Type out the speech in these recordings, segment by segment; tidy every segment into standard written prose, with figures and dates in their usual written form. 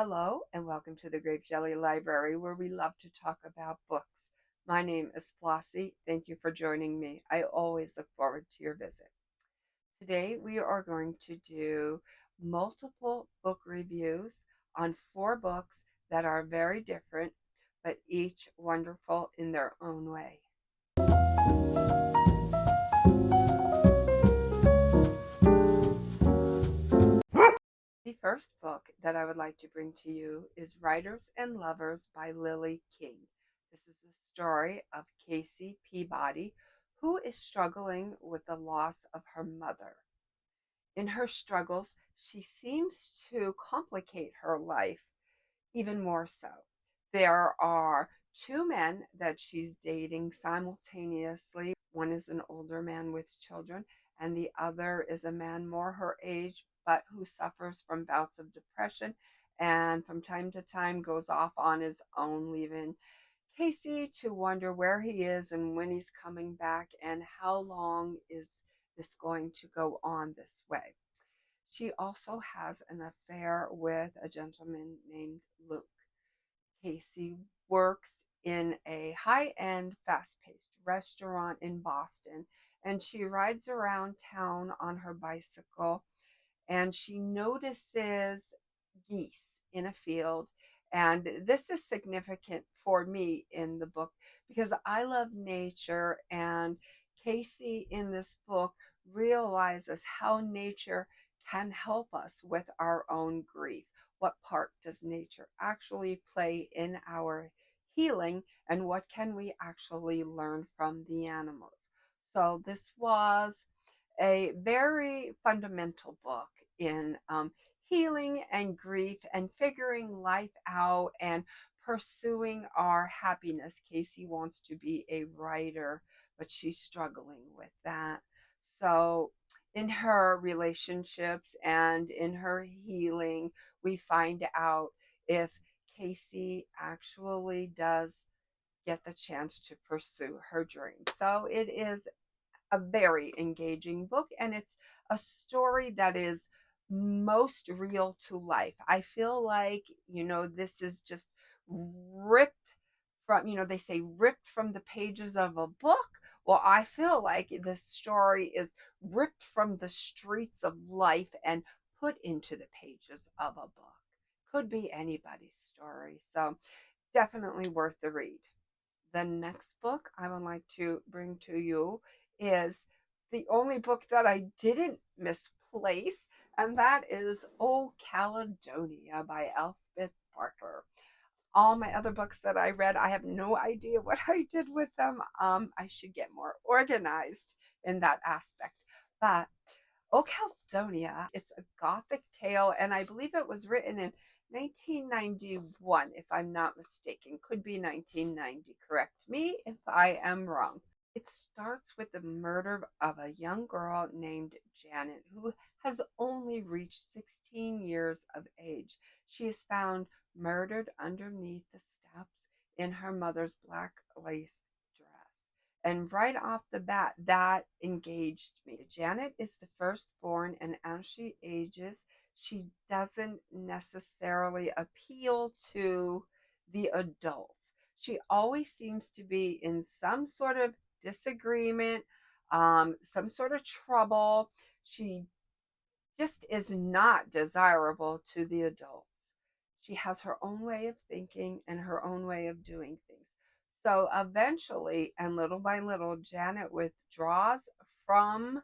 Hello, and welcome to the Grape Jelly Library, where we love to talk about books. My name is Flossie. Thank you for joining me. I always look forward to your visit. Today, we are going to do multiple book reviews on four books that are very different, but each wonderful in their own way. The first book that I would like to bring to you is Writers and Lovers by Lily King. This is the story of Casey Peabody, who is struggling with the loss of her mother. In her struggles, she seems to complicate her life even more so. There are two men that she's dating simultaneously. One is an older man with children, and the other is a man more her age, but who suffers from bouts of depression and from time to time goes off on his own, leaving Casey to wonder where he is and when he's coming back and how long is this going to go on this way. She also has an affair with a gentleman named Luke. Casey works in a high-end, fast-paced restaurant in Boston, and she rides around town on her bicycle, and she notices geese in a field. And this is significant for me in the book because I love nature, and Casey in this book realizes how nature can help us with our own grief. What part does nature actually play in our healing, and what can we actually learn from the animals? So, this was a very fundamental book in healing and grief and figuring life out and pursuing our happiness. Casey wants to be a writer, but she's struggling with that. So, in her relationships and in her healing, we find out if Casey actually does get the chance to pursue her dream. So, it is a very engaging book, and it's a story that is most real to life. I feel like, this is just ripped from, they say ripped from the pages of a book. Well, I feel like this story is ripped from the streets of life and put into the pages of a book. Could be anybody's story. So definitely worth the read. The next book I would like to bring to you is the only book that I didn't misplace, and that is Oh Caledonia by Elspeth Barker. All my other books that I read, I have no idea what I did with them. I should get more organized in that aspect. But Oh Caledonia, it's a gothic tale, and I believe it was written in 1991, if I'm not mistaken. Could be 1990. Correct me if I am wrong. It starts with the murder of a young girl named Janet, who has only reached 16 years of age. She is found murdered underneath the steps in her mother's black lace dress. And right off the bat, that engaged me. Janet is the firstborn, and as she ages, she doesn't necessarily appeal to the adults. She always seems to be in some sort of disagreement, some sort of trouble. She just is not desirable to the adults. She has her own way of thinking and her own way of doing things. So eventually, and little by little, Janet withdraws from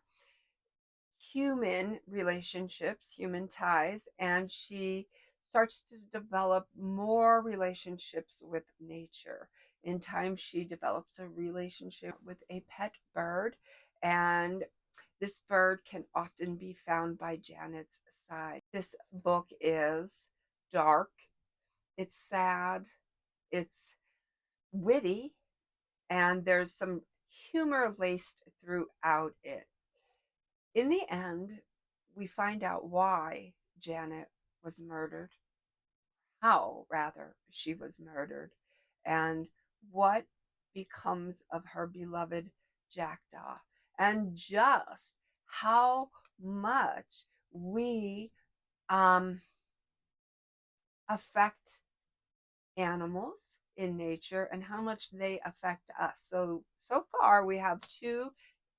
human relationships, human ties, and she starts to develop more relationships with nature. In time, she develops a relationship with a pet bird, and this bird can often be found by Janet's side. This book is dark, it's sad, it's witty, and there's some humor laced throughout it. In the end, we find out why Janet was murdered, how, rather, she was murdered, and what becomes of her beloved Jackdaw, and just how much we um, affect animals in nature and how much they affect us. So far we have two,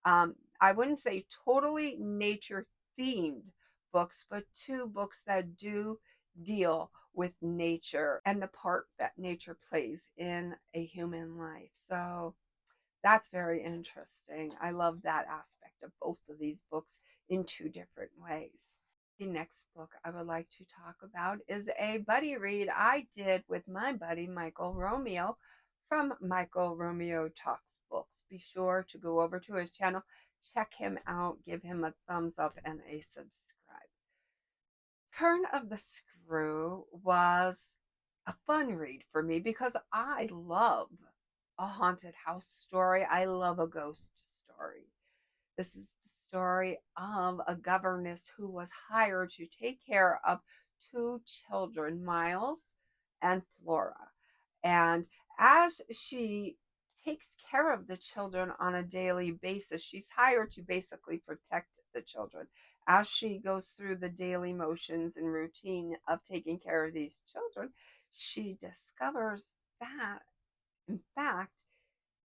I wouldn't say totally nature themed books, but two books that do deal with nature and the part that nature plays in a human life. So that's very interesting. I love that aspect of both of these books in two different ways. The next book I would like to talk about is a buddy read I did with my buddy Michael Romeo from Michael Romeo Talks Books. Be sure to go over to his channel, check him out, give him a thumbs up and a subscribe. Turn of the Screw was a fun read for me because I love a haunted house story. I love a ghost story. This is the story of a governess who was hired to take care of two children, Miles and Flora. And as she takes care of the children on a daily basis, she's hired to basically protect the children. As she goes through the daily motions and routine of taking care of these children, she discovers that, in fact,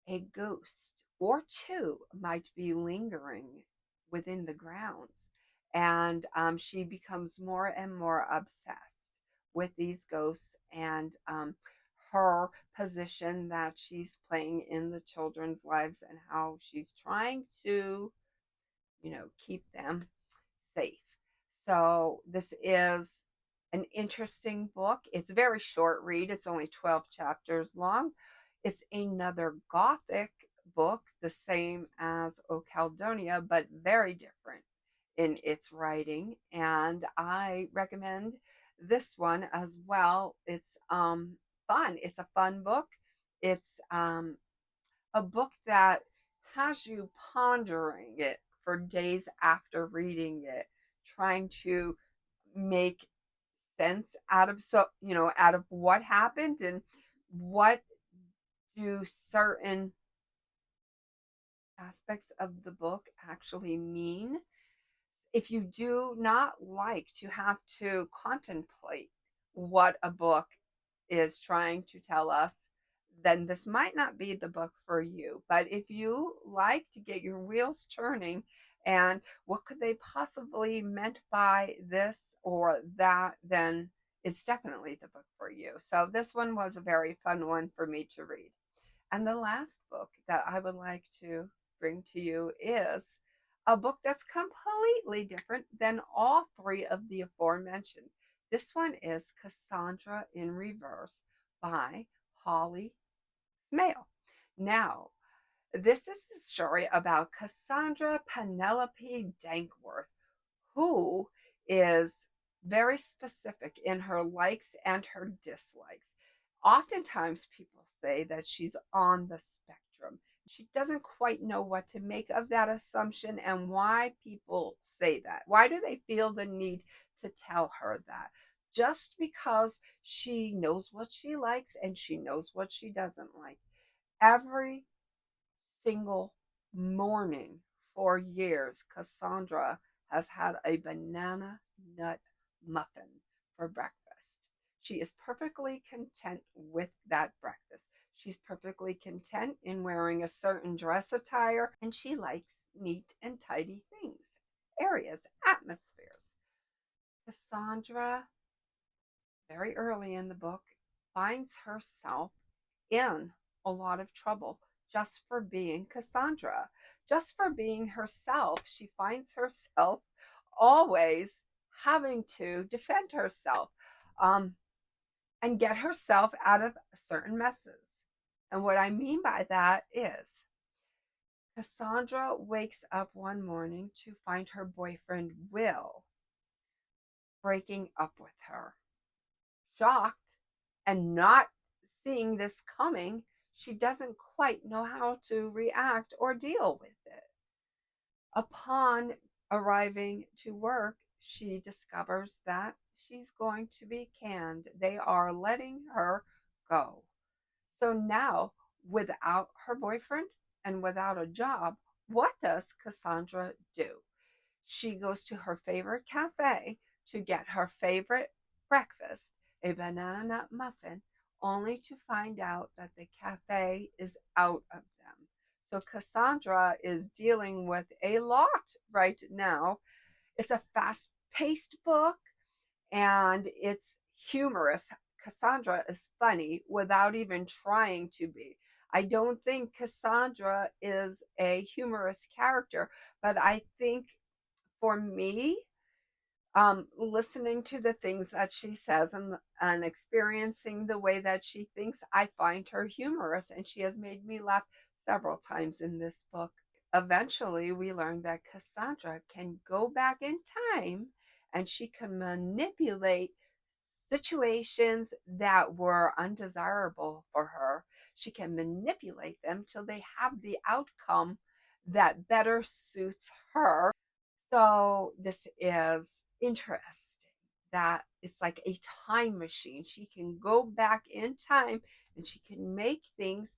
a ghost or two might be lingering within the grounds. And she becomes more and more obsessed with these ghosts and her position that she's playing in the children's lives and how she's trying to, keep them safe. So this is an interesting book. It's a very short read. It's only 12 chapters long. It's another Gothic book, the same as O Caldonia, but very different in its writing. And I recommend this one as well. It's fun. It's a fun book. It's a book that has you pondering it for days after reading it, trying to make sense out of out of what happened and what do certain aspects of the book actually mean. If you do not like to have to contemplate what a book is trying to tell us, then this might not be the book for you. But if you like to get your wheels turning and what could they possibly meant by this or that, then it's definitely the book for you. So this one was a very fun one for me to read. And the last book that I would like to bring to you is a book that's completely different than all three of the aforementioned. This one is Cassandra in Reverse by Holly Smale. Now, this is the story about Cassandra Penelope Dankworth, who is very specific in her likes and her dislikes. Oftentimes, people say that she's on the spectrum. She doesn't quite know what to make of that assumption and why people say that. Why do they feel the need to tell her that? Just because she knows what she likes and she knows what she doesn't like. Every single morning for years, Cassandra has had a banana nut muffin for breakfast. She is perfectly content with that breakfast. She's perfectly content in wearing a certain dress attire, and she likes neat and tidy things, areas, atmospheres. Cassandra, very early in the book, finds herself in a lot of trouble just for being Cassandra, just for being herself. She finds herself always having to defend herself and get herself out of certain messes. And what I mean by that is Cassandra wakes up one morning to find her boyfriend Will breaking up with her. Shocked and not seeing this coming, she doesn't quite know how to react or deal with it. Upon arriving to work, she discovers that she's going to be canned. They are letting her go. So now, without her boyfriend and without a job, what does Cassandra do? She goes to her favorite cafe to get her favorite breakfast a banana nut muffin, only to find out that the cafe is out of them. So Cassandra is dealing with a lot right now. It's a fast paced book and it's humorous. Cassandra is funny without even trying to be. I don't think Cassandra is a humorous character, but I think for me, listening to the things that she says and experiencing the way that she thinks, I find her humorous, and she has made me laugh several times in this book. Eventually, we learn that Cassandra can go back in time and she can manipulate situations that were undesirable for her. She can manipulate them till they have the outcome that better suits her. So this is interesting that it's like a time machine. She can go back in time and she can make things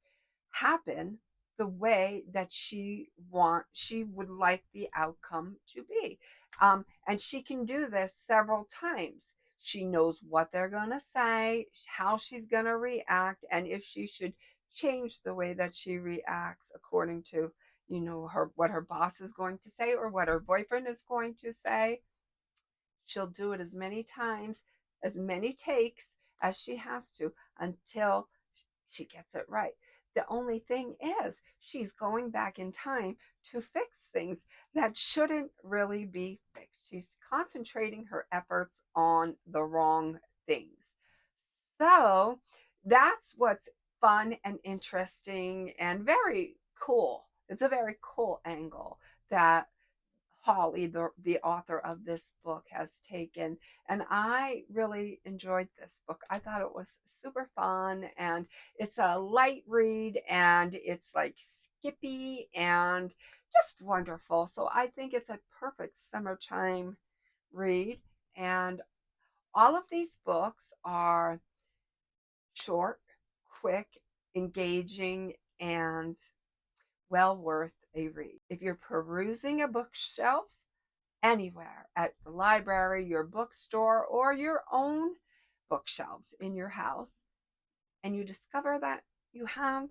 happen the way that she would like the outcome to be. And she can do this several times. She knows what they're going to say, how she's going to react, and if she should change the way that she reacts according to her what her boss is going to say or what her boyfriend is going to say. She'll do it as many times, as many takes as she has to until she gets it right. The only thing is, she's going back in time to fix things that shouldn't really be fixed. She's concentrating her efforts on the wrong things. So that's what's fun and interesting and very cool. It's a very cool angle that Holly, the author of this book, has taken. And I really enjoyed this book. I thought it was super fun and it's a light read and it's like skippy and just wonderful. So I think it's a perfect summertime read. And all of these books are short, quick, engaging, and well worth a read. If you're perusing a bookshelf anywhere at the library, your bookstore, or your own bookshelves in your house, and you discover that you have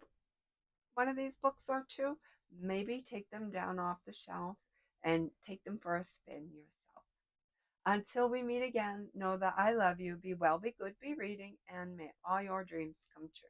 one of these books or two, maybe take them down off the shelf and take them for a spin yourself. Until we meet again, know that I love you. Be well, be good, be reading, and may all your dreams come true.